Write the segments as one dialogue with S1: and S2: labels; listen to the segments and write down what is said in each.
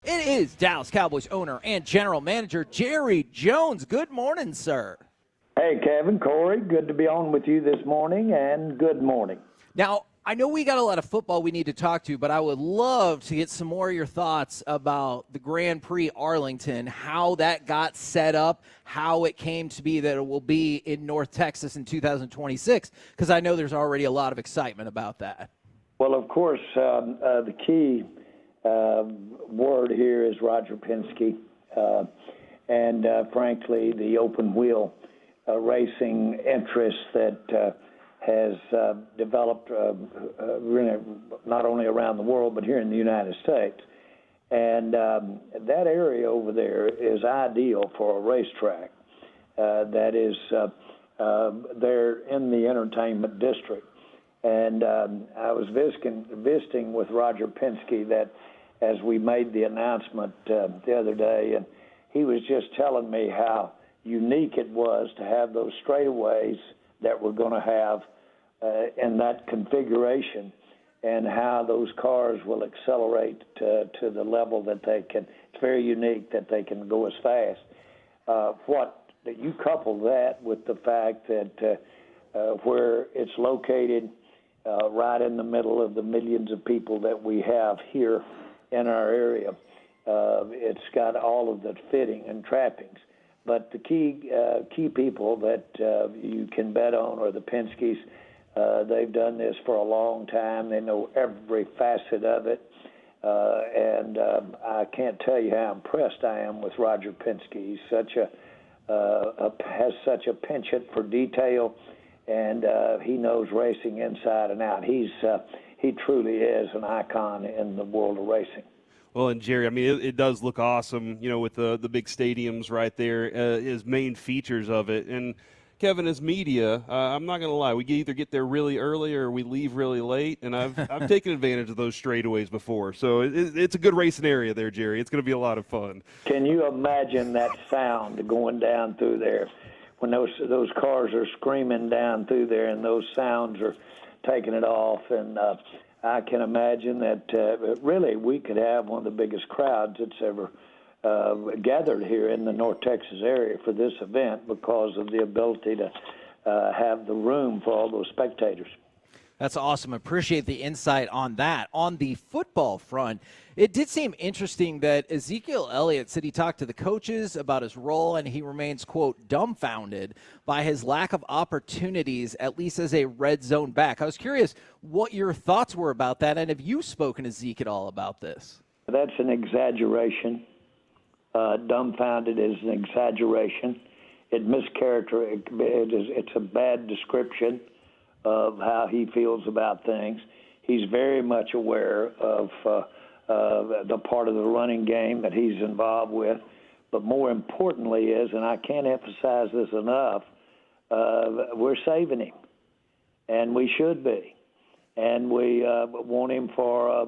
S1: It is Dallas Cowboys owner and general manager Jerry Jones. Good morning, sir.
S2: Hey, Kevin, Corey, good to be on with you this morning, and good morning.
S1: Now, I know we got a lot of football we need to talk to, but I would love to get some more of your thoughts about the Grand Prix Arlington, how that got set up, how it came to be that it will be in North Texas in 2026, because I know there's already a lot of excitement about that.
S2: Well, of course, the key word here is Roger Penske, and frankly, the open wheel racing interest that has developed really not only around the world but here in the United States. And that area over there is ideal for a racetrack that is there in the entertainment district. And I was visiting with Roger Penske that as we made the announcement the other day, and he was just telling me how unique it was to have those straightaways that we're going to have in that configuration, and how those cars will accelerate to the level that they can. It's very unique that they can go as fast. That you couple that with the fact that where it's located right in the middle of the millions of people that we have here in our area, it's got all of the fitting and trappings. But the key people that you can bet on are the Penskes. They've done this for a long time. They know every facet of it. And I can't tell you how impressed I am with Roger Penske. He's has such a penchant for detail, and he knows racing inside and out. He truly is an icon in the world of racing.
S3: Well, and Jerry, I mean, it does look awesome, with the big stadiums right there as main features of it. And Kevin, as media, I'm not going to lie, we either get there really early or we leave really late, and I've taken advantage of those straightaways before. So it's a good racing area there, Jerry. It's going to be a lot of fun.
S2: Can you imagine that sound going down through there when those cars are screaming down through there and those sounds are taking it off? And I can imagine that really we could have one of the biggest crowds that's ever gathered here in the North Texas area for this event because of the ability to have the room for all those spectators.
S1: That's awesome. Appreciate the insight on that. On the football front, it did seem interesting that Ezekiel Elliott said he talked to the coaches about his role, and he remains, quote, dumbfounded by his lack of opportunities, at least as a red zone back. I was curious what your thoughts were about that, and have you spoken to Zeke at all about this?
S2: That's an exaggeration. Dumbfounded is an exaggeration. It's a bad description of how he feels about things. He's very much aware of the part of the running game that he's involved with. But more importantly is, and I can't emphasize this enough, we're saving him, and we should be. And we want him for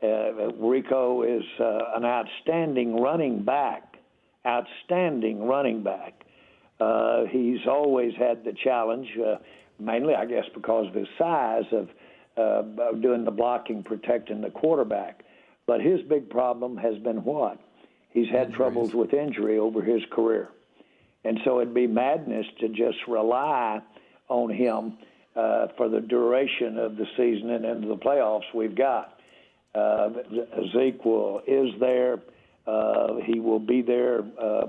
S2: Rico is an outstanding running back. He's always had the challenge, mainly, I guess, because of his size of doing the blocking, protecting the quarterback. But his big problem has been what? He's had troubles with injury over his career. And so it'd be madness to just rely on him for the duration of the season and into the playoffs we've got. Zeke is there. He will be there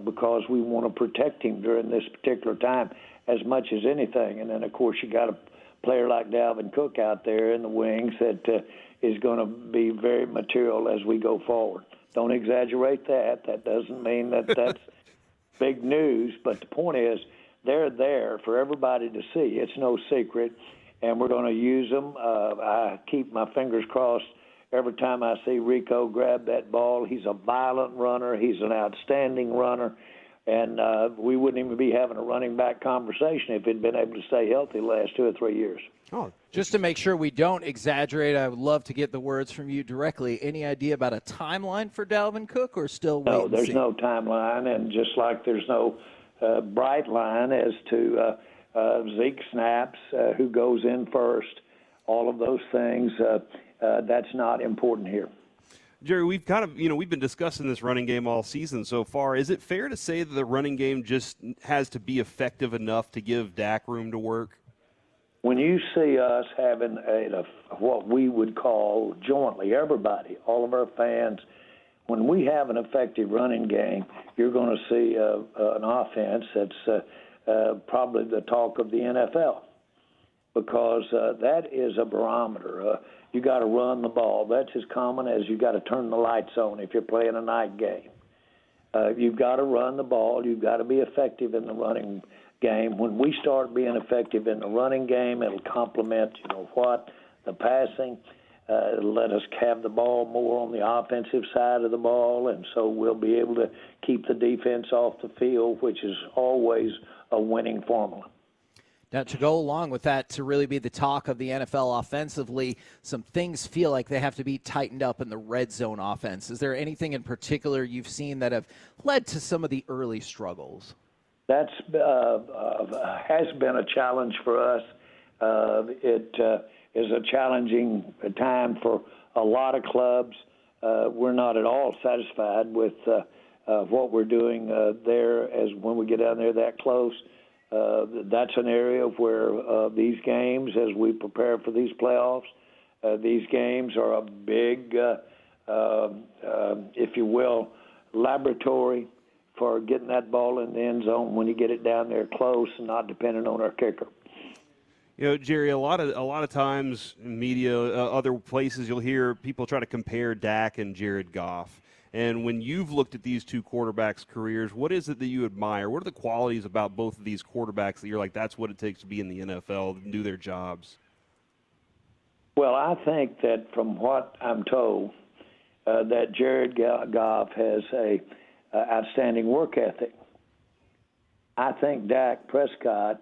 S2: because we want to protect him during this particular time as much as anything. And then, of course, you got a player like Dalvin Cook out there in the wings that is going to be very material as we go forward. Don't exaggerate that. That doesn't mean that that's big news. But the point is they're there for everybody to see. It's no secret, and we're going to use them. I keep my fingers crossed every time I see Rico grab that ball. He's a violent runner. He's an outstanding runner. And we wouldn't even be having a running back conversation if he'd been able to stay healthy the last 2 or 3 years.
S1: Oh, just to make sure we don't exaggerate, I would love to get the words from you directly. Any idea about a timeline for Dalvin Cook, or still wait?
S2: No, there's no timeline, and just like there's no bright line as to Zeke snaps, who goes in first, all of those things, that's not important here.
S3: Jerry, we've kind of, we've been discussing this running game all season so far. Is it fair to say that the running game just has to be effective enough to give Dak room to work?
S2: When you see us having what we would call jointly, everybody, all of our fans, when we have an effective running game, you're going to see an offense that's probably the talk of the NFL, because that is a barometer. You got to run the ball. That's as common as you got to turn the lights on if you're playing a night game. You've got to run the ball. You've got to be effective in the running game. When we start being effective in the running game, it'll complement, the passing. It'll let us have the ball more on the offensive side of the ball, and so we'll be able to keep the defense off the field, which is always a winning formula.
S1: Now, to go along with that, to really be the talk of the NFL offensively, some things feel like they have to be tightened up in the red zone offense. Is there anything in particular you've seen that have led to some of the early struggles?
S2: That's has been a challenge for us. It is a challenging time for a lot of clubs. We're not at all satisfied with what we're doing there as when we get down there that close. That's an area where these games, as we prepare for these playoffs, these games are a big, if you will, laboratory for getting that ball in the end zone when you get it down there close and not dependent on our kicker.
S3: Jerry, a lot of times in media, other places, you'll hear people try to compare Dak and Jared Goff. And when you've looked at these two quarterbacks' careers, what is it that you admire? What are the qualities about both of these quarterbacks that you're like, that's what it takes to be in the NFL and do their jobs?
S2: Well, I think that from what I'm told, that Jared Goff has a outstanding work ethic. I think Dak Prescott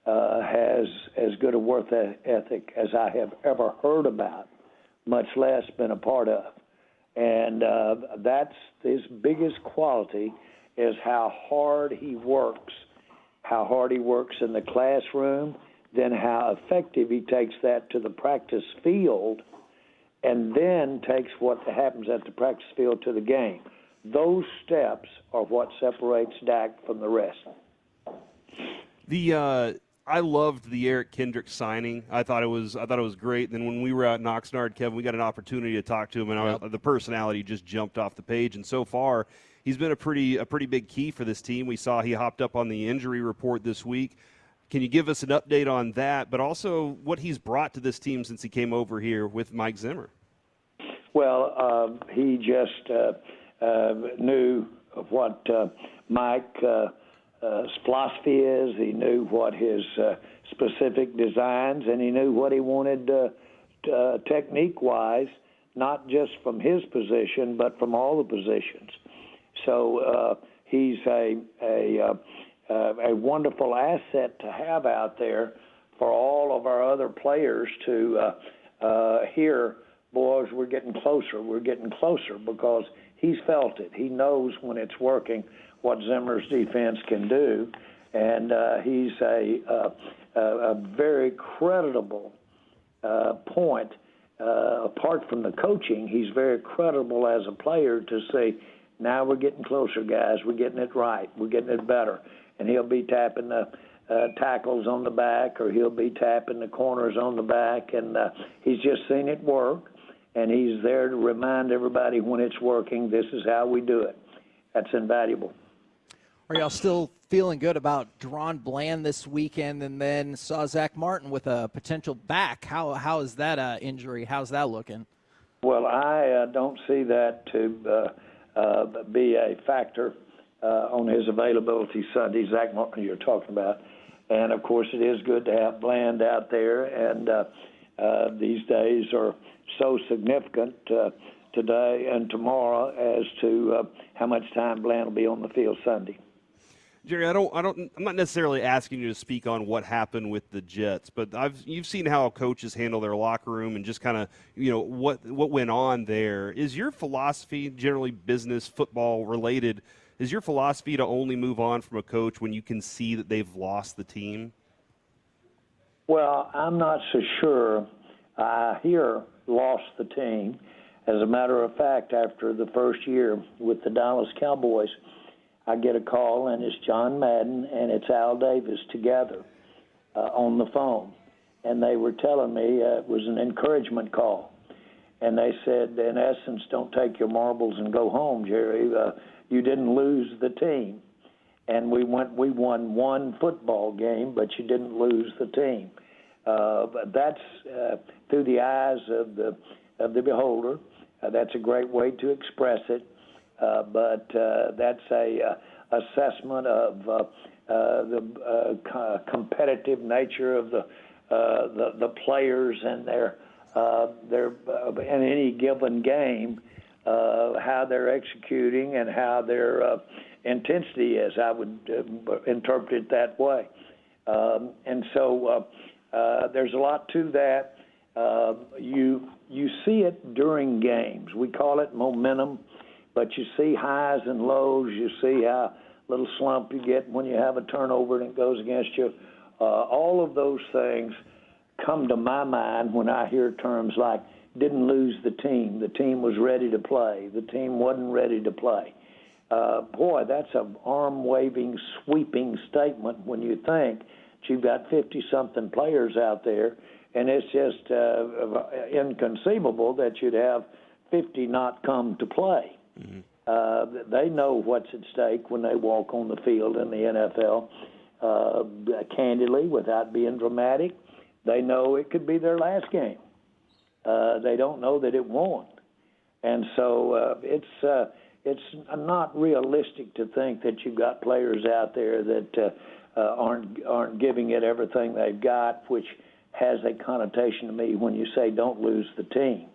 S2: has as good a work ethic as I have ever heard about, much less been a part of. And that's his biggest quality, is how hard he works in the classroom, then how effective he takes that to the practice field, and then takes what happens at the practice field to the game. Those steps are what separates Dak from the rest.
S3: I loved the Eric Kendrick signing. I thought it was great. And then when we were out in Oxnard, Kevin, we got an opportunity to talk to him, and the personality just jumped off the page. And so far, he's been a pretty big key for this team. We saw he hopped up on the injury report this week. Can you give us an update on that, but also what he's brought to this team since he came over here with Mike Zimmer?
S2: Well, he just knew what Mike's philosophy is. He knew what his specific designs, and he knew what he wanted technique-wise, not just from his position, but from all the positions. So he's a wonderful asset to have out there for all of our other players to hear, boys, we're getting closer, because he's felt it. He knows when it's working what Zimmer's defense can do, and he's a very creditable point. Apart from the coaching, he's very credible as a player to say, now we're getting closer, guys. We're getting it right. We're getting it better. And he'll be tapping the tackles on the back, or he'll be tapping the corners on the back, and he's just seen it work, and he's there to remind everybody when it's working, this is how we do it. That's invaluable.
S1: Are y'all still feeling good about Deron Bland this weekend, and then saw Zach Martin with a potential back? How is that injury? How's that looking?
S2: Well, I don't see that to be a factor on his availability Sunday. Zach Martin you're talking about. And, of course, it is good to have Bland out there, and these days are so significant today and tomorrow as to how much time Bland will be on the field Sunday.
S3: Jerry, I'm not necessarily asking you to speak on what happened with the Jets, but you've seen how coaches handle their locker room and just kind of, what went on there. Is your philosophy, generally business, football related, is your philosophy to only move on from a coach when you can see that they've lost the team?
S2: Well, I'm not so sure. I hear lost the team. As a matter of fact, after the first year with the Dallas Cowboys, I get a call, and it's John Madden and it's Al Davis together on the phone. And they were telling me it was an encouragement call. And they said, in essence, don't take your marbles and go home, Jerry. You didn't lose the team. And we won one football game, but you didn't lose the team. But that's through the eyes of the beholder. That's a great way to express it. But that's a assessment of the competitive nature of the players and their in any given game, how they're executing and how their intensity is. I would interpret it that way. And so there's a lot to that. You see it during games. We call it momentum, but you see highs and lows. You see how little slump you get when you have a turnover and it goes against you. All of those things come to my mind when I hear terms like didn't lose the team. The team was ready to play. The team wasn't ready to play. Boy, that's an arm-waving, sweeping statement when you think that you've got 50-something players out there, and it's just inconceivable that you'd have 50 not come to play. Mm-hmm. They know what's at stake when they walk on the field in the NFL. Candidly, without being dramatic, they know it could be their last game. They don't know that it won't. And so it's not realistic to think that you've got players out there that aren't giving it everything they've got, which has a connotation to me when you say don't lose the team.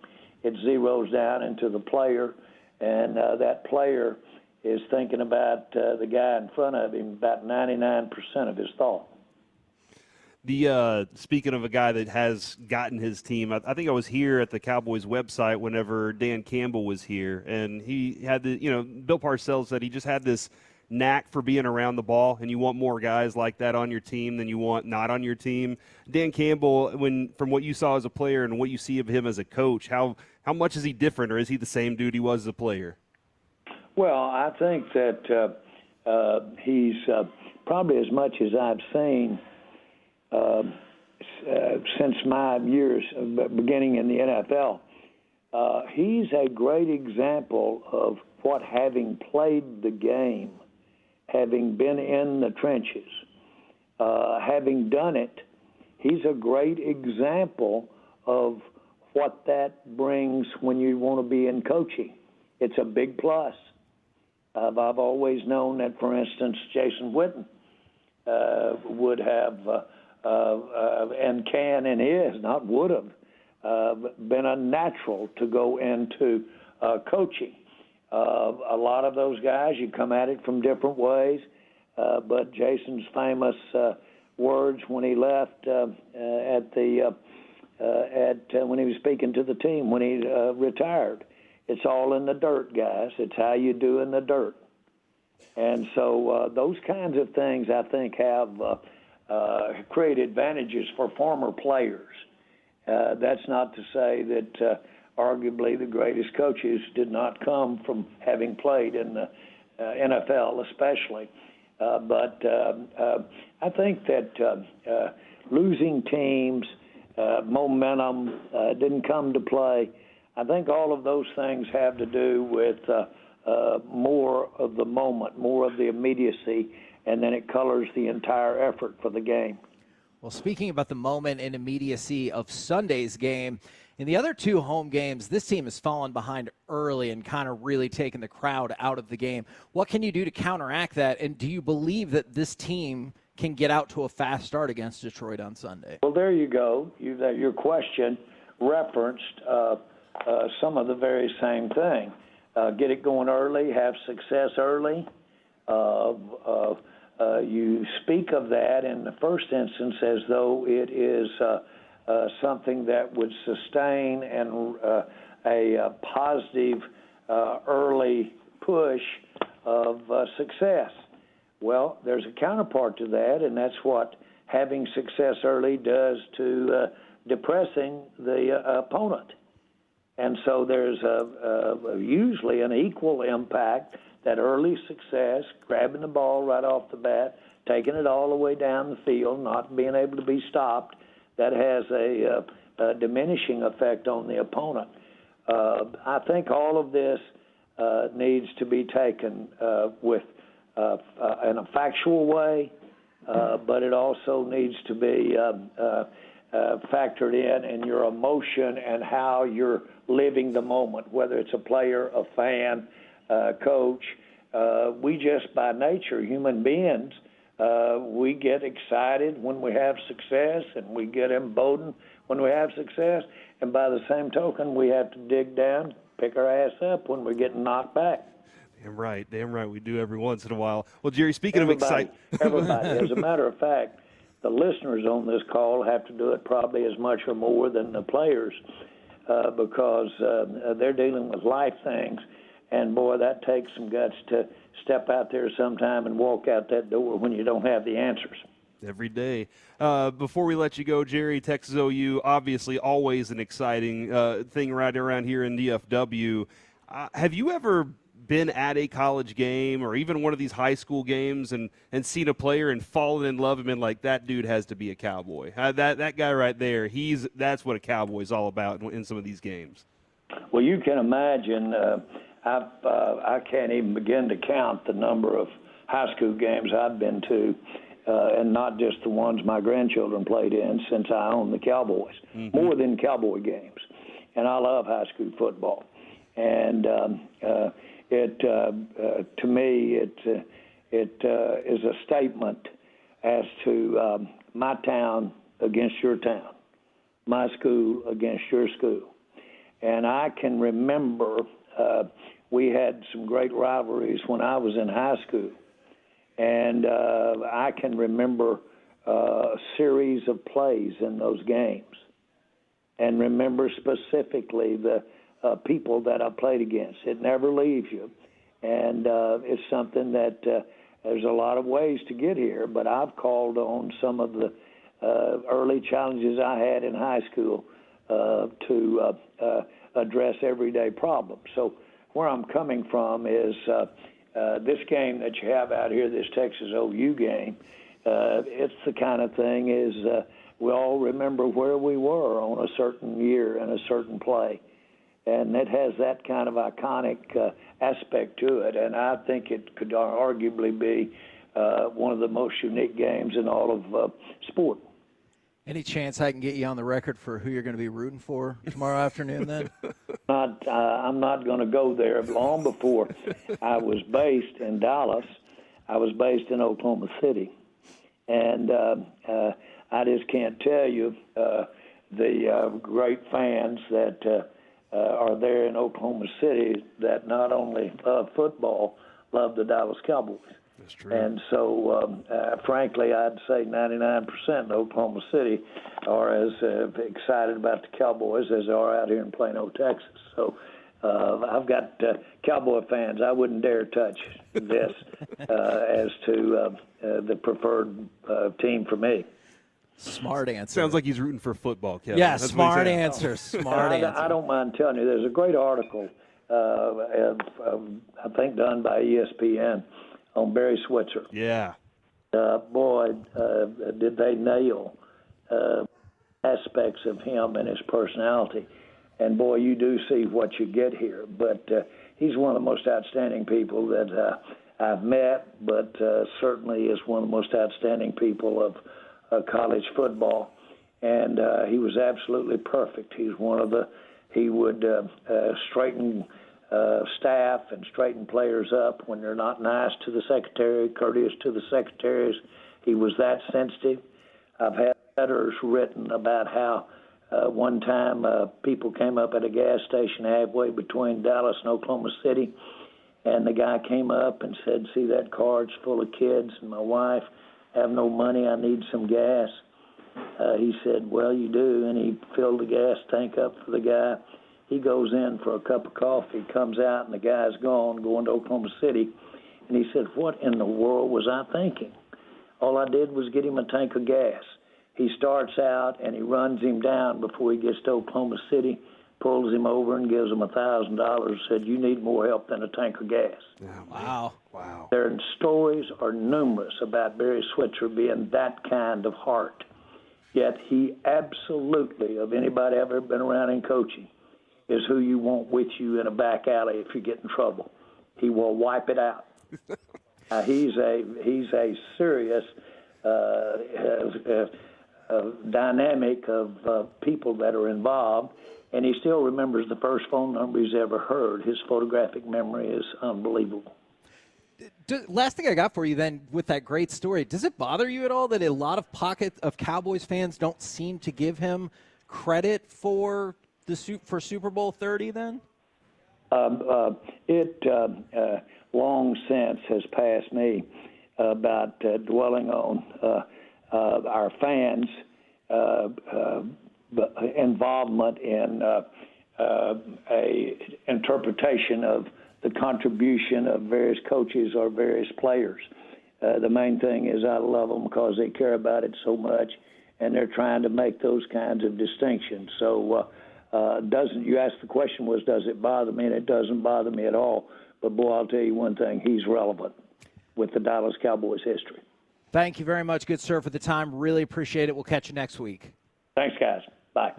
S2: It zeroes down into the player, and that player is thinking about the guy in front of him about 99% of his thought.
S3: Speaking of a guy that has gotten his team, I think I was here at the Cowboys website whenever Dan Campbell was here, and he had Bill Parcells said he just had this knack for being around the ball, and you want more guys like that on your team than you want not on your team. Dan Campbell, from what you saw as a player and what you see of him as a coach, how much is he different, or is he the same dude he was as a player?
S2: Well, I think that he's probably as much as I've seen since my years beginning in the NFL. He's a great example of what having played the game, having been in the trenches, having done it, he's a great example of what that brings when you want to be in coaching. It's a big plus. I've always known that, for instance, Jason Witten would have and can and is, not would have, been a natural to go into coaching. A lot of those guys, you come at it from different ways, but Jason's famous words when he left when he was speaking to the team when he retired, it's all in the dirt, guys. It's how you do in the dirt. And so those kinds of things, I think, have create advantages for former players. That's not to say that arguably the greatest coaches did not come from having played in the NFL especially. But I think that losing teams, momentum, didn't come to play. I think all of those things have to do with more of the moment, more of the immediacy, and then it colors the entire effort for the game.
S1: Well, speaking about the moment and immediacy of Sunday's game, in the other two home games, this team has fallen behind early and kind of really taken the crowd out of the game. What can you do to counteract that, and do you believe that this team can get out to a fast start against Detroit on Sunday?
S2: Well, there you go. Your question referenced some of the very same thing. Get it going early, have success early. You speak of that in the first instance as though it is something that would sustain and a positive early push of success. Well, there's a counterpart to that, and that's what having success early does to depressing the opponent. And so there's usually an equal impact, that early success, grabbing the ball right off the bat, taking it all the way down the field, not being able to be stopped, that has a diminishing effect on the opponent. I think all of this needs to be taken with in a factual way, but it also needs to be factored in your emotion and how you're living the moment, whether it's a player, a fan, coach. We just, by nature, human beings, we get excited when we have success, and we get emboldened when we have success. And by the same token, we have to dig down, pick our ass up when we're getting knocked back.
S3: Damn right. We do every once in a while. Well, Jerry, speaking of excitement.
S2: Everybody. As a matter of fact, the listeners on this call have to do it probably as much or more than the players because they're dealing with life things. And, boy, that takes some guts to step out there sometime and walk out that door when you don't have the answers.
S3: Every day. Before we let you go, Jerry, Texas OU, obviously always an exciting thing right around here in DFW. Have you ever been at a college game or even one of these high school games and seen a player and fallen in love and been like, that dude has to be a Cowboy? That guy right there, that's what a Cowboy's all about in some of these games.
S2: Well, you can imagine I can't even begin to count the number of high school games I've been to, and not just the ones my grandchildren played in since I owned the Cowboys, more than Cowboy games. And I love high school football. And to me, it is a statement as to my town against your town, my school against your school. And I can remember we had some great rivalries when I was in high school. And I can remember a series of plays in those games and remember specifically the people that I played against. It never leaves you. And it's something that there's a lot of ways to get here, but I've called on some of the early challenges I had in high school to address everyday problems. So where I'm coming from is this game that you have out here, this Texas OU game, it's the kind of thing is we all remember where we were on a certain year and a certain play. And it has that kind of iconic aspect to it. And I think it could arguably be one of the most unique games in all of sport.
S1: Any chance I can get you on the record for who you're going to be rooting for tomorrow afternoon then?
S2: I'm not going to go there. Long before I was based in Dallas, I was based in Oklahoma City. And I just can't tell you the great fans that are there in Oklahoma City that not only love football, love the Dallas Cowboys.
S3: That's true.
S2: And so, frankly, I'd say 99% in Oklahoma City are as excited about the Cowboys as they are out here in Plano, Texas. So I've got Cowboy fans. I wouldn't dare touch this as to the preferred team for me.
S1: Smart answer.
S3: Sounds like he's rooting for football, Kevin.
S1: Yeah,
S3: That's
S1: smart answer. Smart answer.
S2: I don't mind telling you, there's a great article, I think done by ESPN, on Barry Switzer.
S3: Yeah.
S2: Boy, did they nail aspects of him and his personality. And, boy, you do see what you get here. But he's one of the most outstanding people that I've met, but certainly is one of the most outstanding people of college football. And he was absolutely perfect. He would straighten staff and straighten players up when they're not nice to the secretary, courteous to the secretaries. He was that sensitive. I've had letters written about how one time people came up at a gas station halfway between Dallas and Oklahoma City, and the guy came up and said, "See that car's full of kids and my wife, have no money, I need some gas." He said, "Well, you do," and he filled the gas tank up for the guy. He goes in for a cup of coffee, comes out, and the guy's gone, going to Oklahoma City. And he said, "What in the world was I thinking? All I did was get him a tank of gas." He starts out, and he runs him down before he gets to Oklahoma City. pulls him over and gives him $1,000, said, "You need more help than a tank of gas."
S1: Wow.
S3: Wow.
S2: Their stories are numerous about Barry Switzer being that kind of heart. Yet he absolutely, of anybody I've ever been around in coaching, is who you want with you in a back alley if you get in trouble. He will wipe it out. He's a serious dynamic of people that are involved, and he still remembers the first phone number he's ever heard. His photographic memory is unbelievable.
S1: Last thing I got for you then with that great story, does it bother you at all that a lot of pocket of Cowboys fans don't seem to give him credit for Super Bowl 30 then?
S2: It long since has passed me about dwelling on our fans' involvement in a interpretation of the contribution of various coaches or various players. The main thing is I love them because they care about it so much, and they're trying to make those kinds of distinctions. So you asked the question was, does it bother me? And it doesn't bother me at all. But, boy, I'll tell you one thing, he's relevant with the Dallas Cowboys history.
S1: Thank you very much, good sir, for the time. Really appreciate it. We'll catch you next week.
S2: Thanks, guys. Bye.